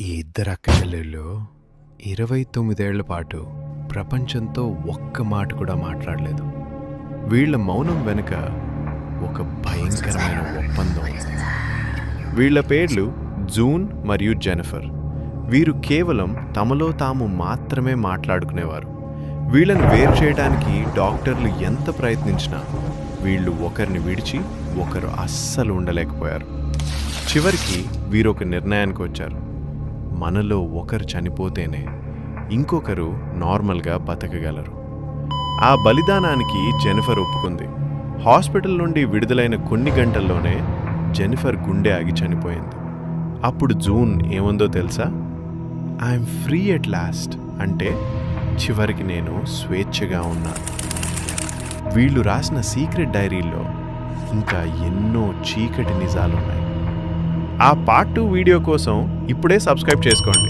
ఈ ఇద్దరు అక్కచెల్లెళ్ళు 29 ఏళ్ల పాటు ప్రపంచంతో ఒక్క మాట కూడా మాట్లాడలేదు. వీళ్ళ మౌనం వెనుక ఒక భయంకరమైన ఒప్పందం ఉంది. వీళ్ళ పేర్లు జూన్ మరియు జెనిఫర్. వీరు కేవలం తమలో తాము మాత్రమే మాట్లాడుకునేవారు. వీళ్ళను వేరు చేయడానికి డాక్టర్లు ఎంత ప్రయత్నించినా వీళ్ళు ఒకరిని విడిచి ఒకరు అస్సలు ఉండలేకపోయారు. చివరికి వీరొక నిర్ణయానికి వచ్చారు. మనలో ఒకరు చనిపోతేనే ఇంకొకరు నార్మల్గా బతకగలరు. ఆ బలిదానానికి జెనిఫర్ ఒప్పుకుంది. హాస్పిటల్ నుండి విడుదలైన కొన్ని గంటల్లోనే జెనిఫర్ గుండె ఆగి చనిపోయింది. అప్పుడు జూన్ ఏముందో తెలుసా? ఐఎమ్ ఫ్రీ ఎట్ లాస్ట్, అంటే చివరికి నేను స్వేచ్ఛగా ఉన్నాను. వీళ్ళు రాసిన సీక్రెట్ డైరీల్లో ఇంకా ఎన్నో చీకటి నిజాలున్నాయి. ఆ పార్ట్ 2 వీడియో కోసం ఇప్పుడే సబ్స్క్రైబ్ చేసుకోండి.